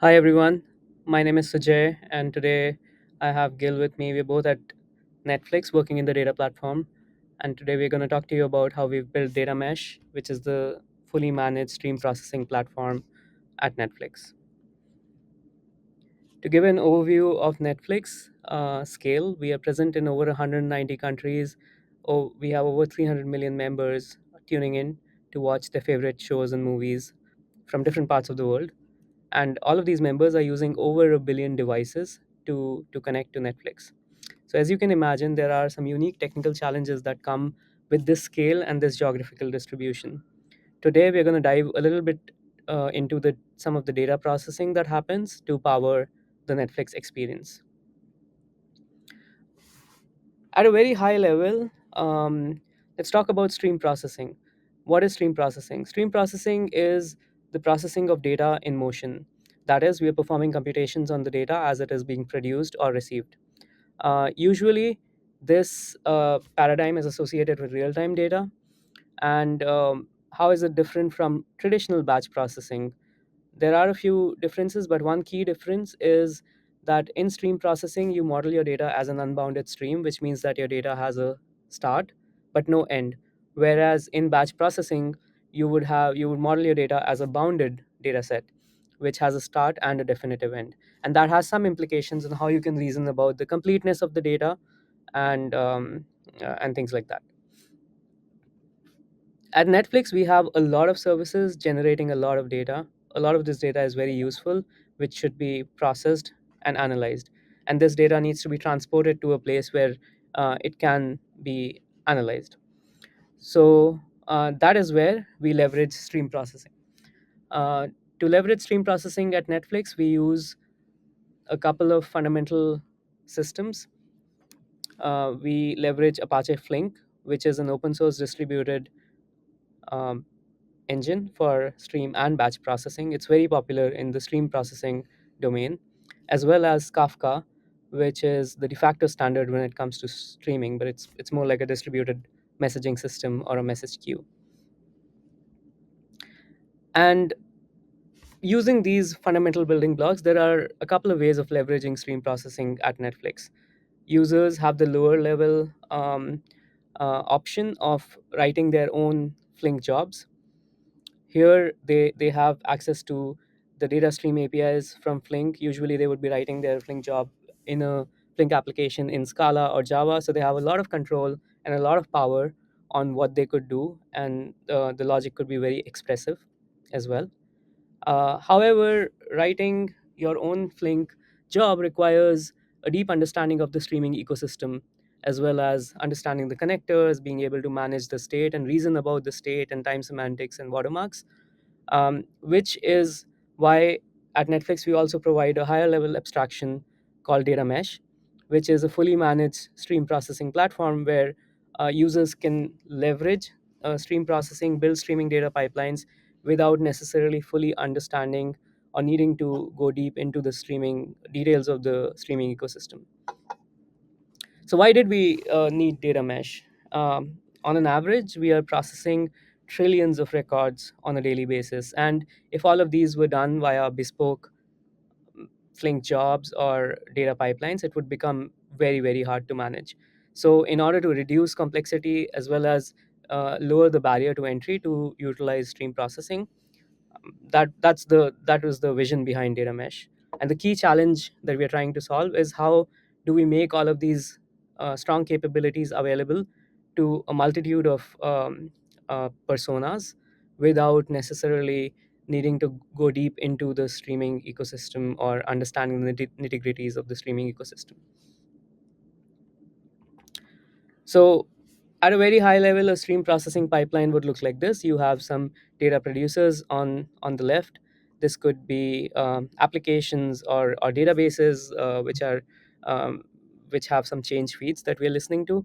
Hi everyone, my name is Sujay, and today I have Gil with me. We're both at Netflix working in the data platform, and today we're going to talk to you about how we've built Data Mesh, which is the fully managed stream processing platform at Netflix. To give an overview of Netflix scale, we are present in over 190 countries. We have over 300 million members tuning in to watch their favorite shows and movies from different parts of the world, and all of these members are using over a billion devices to connect to Netflix. So as you can imagine, there are some unique technical challenges that come with this scale and this geographical distribution. Today we're going to dive a little bit into the some of the data processing that happens to power the Netflix experience. At a very high level, let's talk about stream processing. What is stream processing? Stream processing is the processing of data in motion. That is, we are performing computations on the data as it is being produced or received. Usually, this paradigm is associated with real time data. And how is it different from traditional batch processing? There are a few differences, but one key difference is that in stream processing, you model your data as an unbounded stream, which means that your data has a start but no end. Whereas in batch processing, you would model your data as a bounded data set, which has a start and a definitive end. And that has some implications on how you can reason about the completeness of the data and things like that. At Netflix, we have a lot of services generating a lot of data. A lot of this data is very useful, which should be processed and analyzed. And this data needs to be transported to a place where it can be analyzed. So that is where we leverage stream processing. Uh, to leverage stream processing at Netflix, we use a couple of fundamental systems. We leverage Apache Flink, which is an open source distributed um, engine for stream and batch processing. It's very popular in the stream processing domain, as well as Kafka, which is the de facto standard when it comes to streaming, but it's more like a distributed messaging system or a message queue. And using these fundamental building blocks, there are a couple of ways of leveraging stream processing at Netflix. Users have the lower level option of writing their own Flink jobs. Here, they have access to the data stream APIs from Flink. Usually, they would be writing their Flink job in a Flink application in Scala or Java. So they have a lot of control and a lot of power on what they could do, and the logic could be very expressive as well. However, writing your own Flink job requires a deep understanding of the streaming ecosystem, as well as understanding the connectors, being able to manage the state and reason about the state and time semantics and watermarks, which is why at Netflix we also provide a higher level abstraction called Data Mesh, which is a fully managed stream processing platform where users can leverage stream processing, build streaming data pipelines without necessarily fully understanding or needing to go deep into the streaming details of the streaming ecosystem. So why did we need data mesh? On an average, we are processing trillions of records on a daily basis, and if all of these were done via bespoke Flink jobs or data pipelines, it would become very, very hard to manage. So, in order to reduce complexity as well as lower the barrier to entry to utilize stream processing, that was the vision behind data mesh. And the key challenge that we are trying to solve is how do we make all of these strong capabilities available to a multitude of personas without necessarily needing to go deep into the streaming ecosystem or understanding the nitty gritties of the streaming ecosystem. So, at a very high level, a stream processing pipeline would look like this. You have some data producers on the left. This could be applications or databases um, which have some change feeds that we're listening to.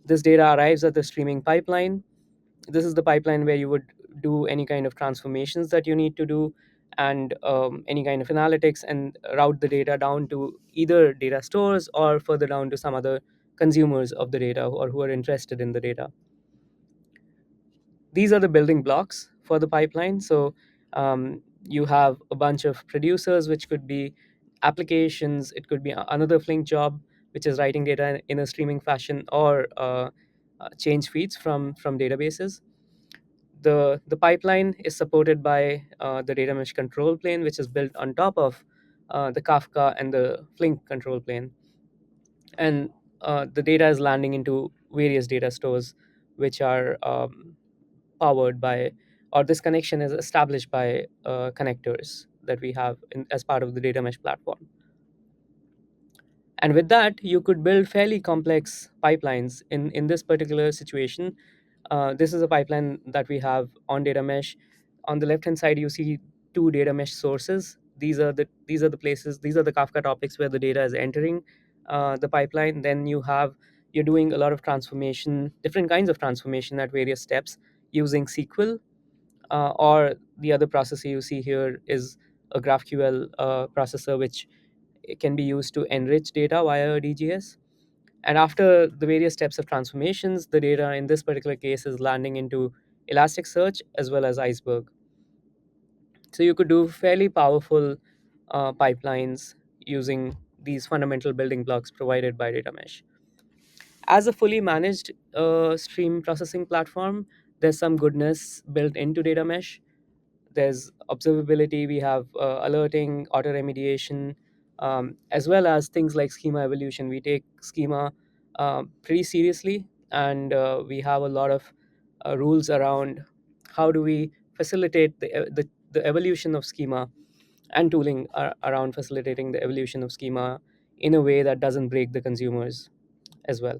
This data arrives at the streaming pipeline. This is the pipeline where you would do any kind of transformations that you need to do, and any kind of analytics, and route the data down to either data stores or further down to some other consumers of the data or who are interested in the data. These are the building blocks for the pipeline. So You have a bunch of producers, which could be applications, it could be another Flink job, which is writing data in a streaming fashion, or change feeds from databases. The pipeline is supported by the data mesh control plane, which is built on top of the Kafka and the Flink control plane. And the data is landing into various data stores, which are powered by, or this connection is established by connectors that we have as part of the data mesh platform. And with that, you could build fairly complex pipelines. In this particular situation, this is a pipeline that we have on data mesh. On the left hand side, you see two data mesh sources. These are the places, these are the Kafka topics where the data is entering the pipeline. Then you're doing a lot of transformation, different kinds of transformation at various steps using SQL, or the other processor you see here is a GraphQL processor, which can be used to enrich data via DGS. And after the various steps of transformations, the data in this particular case is landing into Elasticsearch as well as Iceberg. So you could do fairly powerful pipelines using these fundamental building blocks provided by data mesh. As a fully managed stream processing platform, there's some goodness built into data mesh. There's observability, we have alerting, auto remediation, as well as things like schema evolution. We take schema pretty seriously, and we have a lot of rules around how do we facilitate the evolution of schema, and tooling around facilitating the evolution of schema in a way that doesn't break the consumers as well.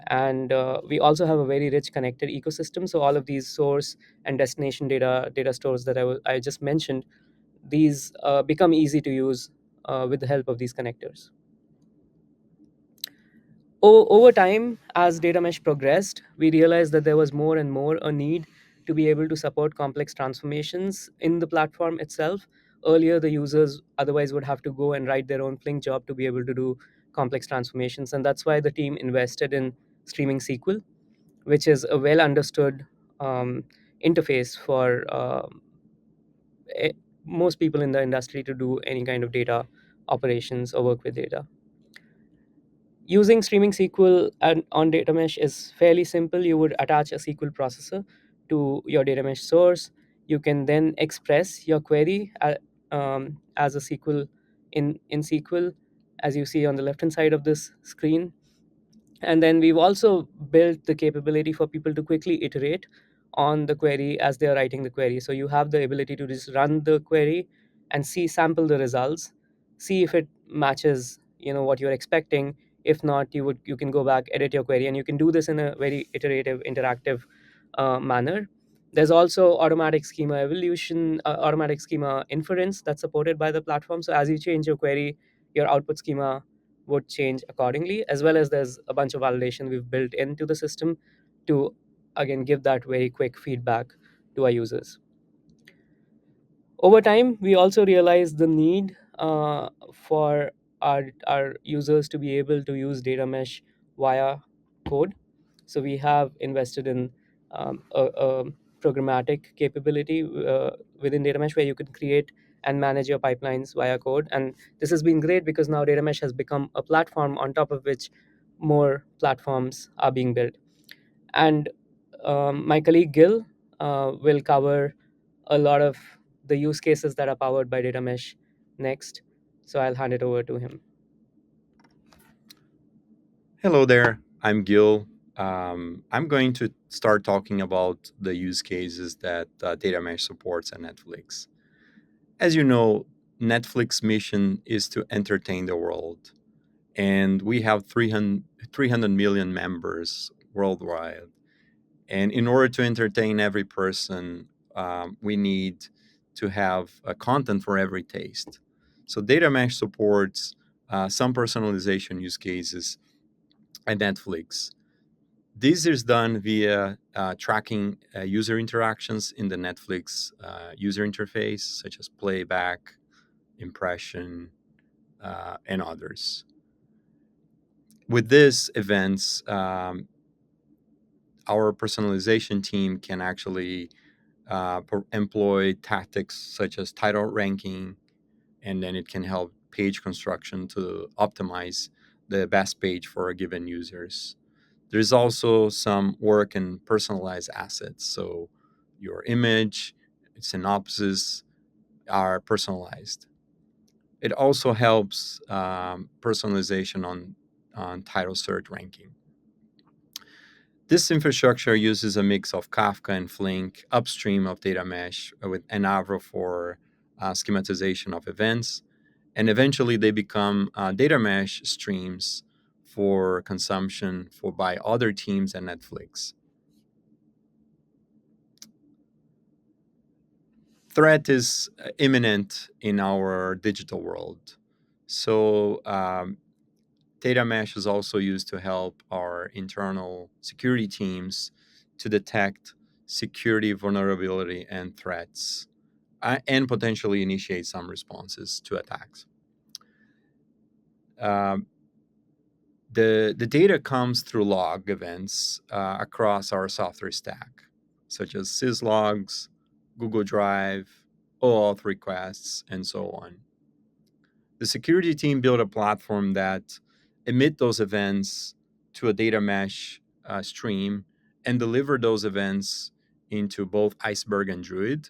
And we also have a very rich connected ecosystem. So all of these source and destination data stores that I just mentioned, these become easy to use with the help of these connectors. Over time, as data mesh progressed, we realized that there was more and more a need to be able to support complex transformations in the platform itself. Earlier, the users otherwise would have to go and write their own Flink job to be able to do complex transformations. And that's why the team invested in Streaming SQL, which is a well understood interface for e- most people in the industry to do any kind of data operations or work with data. Using streaming SQL on data mesh is fairly simple. You would attach a SQL processor to your data mesh source. You can then express your query as a SQL in SQL, as you see on the left hand side of this screen. And then we've also built the capability for people to quickly iterate on the query as they're writing the query. So you have the ability to just run the query and sample the results, see if it matches, what you're expecting. If not, you can go back, edit your query, and you can do this in a very iterative, interactive manner. There's also automatic schema evolution, automatic schema inference that's supported by the platform. So as you change your query, your output schema would change accordingly, as well as there's a bunch of validation we've built into the system to again give that very quick feedback to our users. Over time, we also realized the need for our users to be able to use data mesh via code. So we have invested in a programmatic capability within data mesh, where you can create and manage your pipelines via code. And this has been great because now data mesh has become a platform on top of which more platforms are being built. And my colleague Gil will cover a lot of the use cases that are powered by data mesh next. So I'll hand it over to him. Hello there, I'm Gil. I'm going to start talking about the use cases that Data Mesh supports at Netflix. As you know, Netflix mission is to entertain the world, and we have 300 million members worldwide. And in order to entertain every person, we need to have content for every taste. So Data Mesh supports some personalization use cases at Netflix. This is done via tracking user interactions in the Netflix user interface, such as playback, impression, and others. With these events, our personalization team can actually employ tactics such as title ranking, and then it can help page construction to optimize the best page for a given users. There's also some work in personalized assets. So your image, synopsis are personalized. It also helps personalization on title search ranking. This infrastructure uses a mix of Kafka and Flink upstream of data mesh with Anavro for schematization of events. And eventually they become data mesh streams for consumption for by other teams and Netflix. Threat is imminent in our digital world. So data mesh is also used to help our internal security teams to detect security vulnerability and threats and potentially initiate some responses to attacks. Um, the data comes through log events across our software stack, such as syslogs, Google Drive, OAuth requests, and so on. The security team built a platform that emit those events to a data mesh stream and deliver those events into both Iceberg and Druid.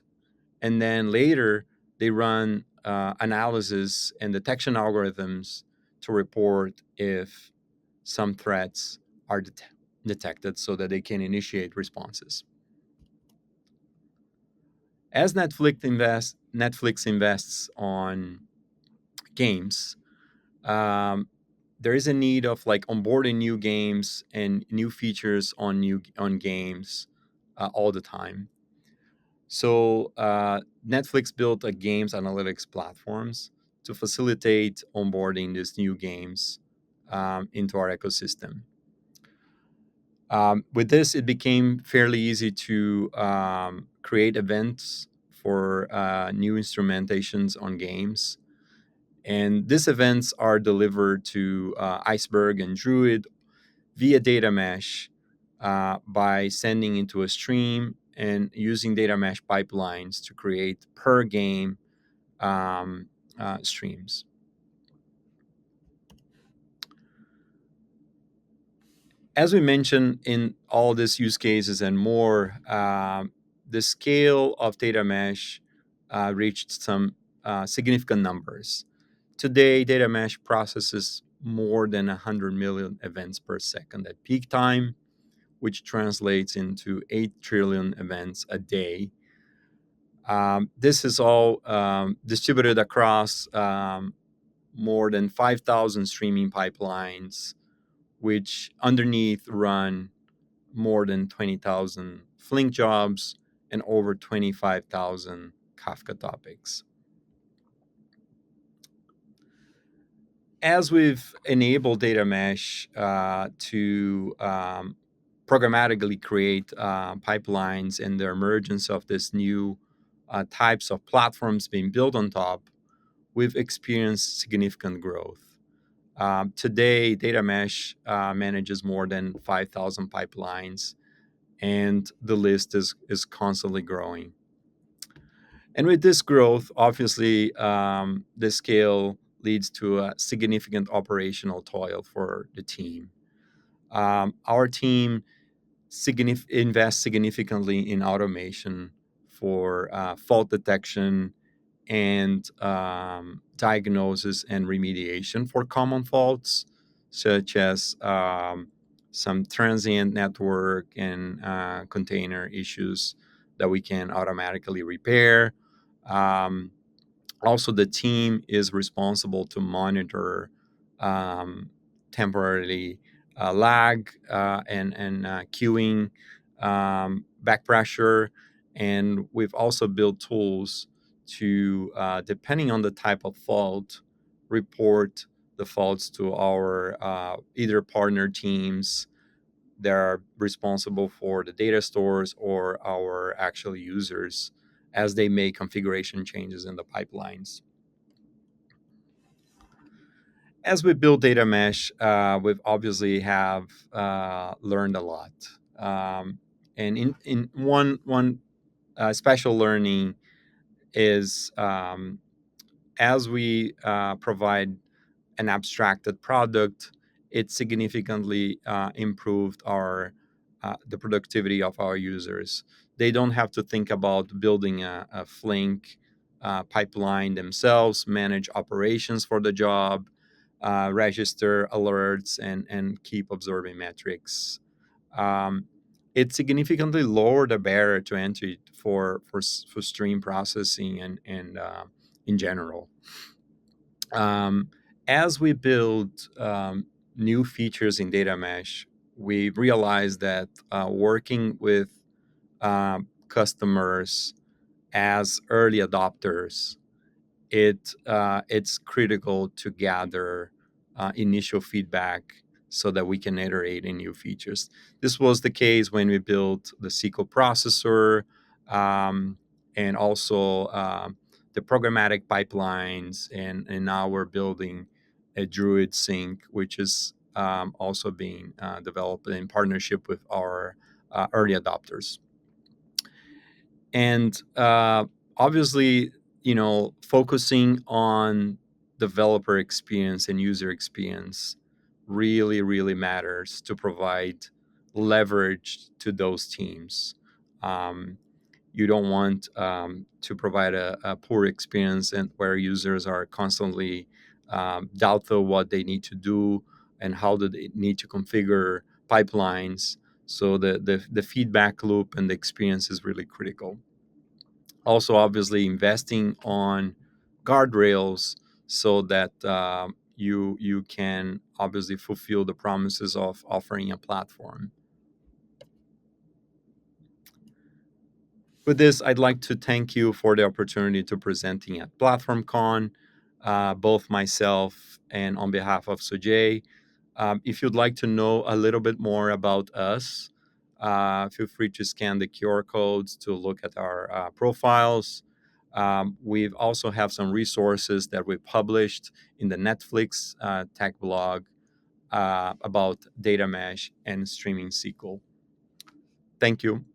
And then later, they run analysis and detection algorithms to report if some threats are detected so that they can initiate responses. As Netflix invests on games, um, there is a need of like onboarding new games and new features on games all the time. So Netflix built a games analytics platforms to facilitate onboarding these new games into our ecosystem. With this, it became fairly easy to create events for new instrumentations on games. And these events are delivered to Iceberg and Druid via data mesh by sending into a stream and using data mesh pipelines to create per game streams. As we mentioned in all these use cases and more, the scale of data mesh reached some significant numbers. Today, data mesh processes more than 100 million events per second at peak time, which translates into 8 trillion events a day. This is all distributed across more than 5,000 streaming pipelines, which underneath run more than 20,000 Flink jobs and over 25,000 Kafka topics. As we've enabled data mesh to programmatically create pipelines and the emergence of this new types of platforms being built on top, we've experienced significant growth. Today, data mesh manages more than 5,000 pipelines, and the list is constantly growing. And with this growth, obviously, the scale leads to a significant operational toil for the team. Our team invest significantly in automation for fault detection and diagnosis and remediation for common faults, such as some transient network and container issues that we can automatically repair. Um, Also, the team is responsible to monitor um, temporarily lag and queuing, back pressure, and we've also built tools to, depending on the type of fault, report the faults to our either partner teams that are responsible for the data stores or our actual users as they make configuration changes in the pipelines. As we build data mesh, we've obviously have learned a lot. And in one special learning is as we provide an abstracted product, it significantly improved our the productivity of our users. They don't have to think about building a Flink pipeline themselves, manage operations for the job, register alerts, and keep observing metrics. Um, it significantly lowered the barrier to entry for stream processing and in general. Um, as we build new features in data mesh, we realized that working with customers as early adopters, it's critical to gather initial feedback so that we can iterate in new features. This was the case when we built the SQL processor, um, and also the programmatic pipelines, and now we're building a Druid sync, which is also being developed in partnership with our early adopters. And obviously, focusing on developer experience and user experience really matters to provide leverage to those teams. um, you don't want to provide a poor experience and where users are constantly doubtful what they need to do and how do they need to configure pipelines. So the feedback loop and the experience is really critical. Also, obviously, investing on guardrails so that you can obviously fulfill the promises of offering a platform. With this, I'd like to thank you for the opportunity to presenting at PlatformCon, both myself and on behalf of Sujay. If you'd like to know a little bit more about us, feel free to scan the QR codes to look at our profiles. We've also have some resources that we published in the Netflix tech blog about data mesh and streaming SQL. Thank you.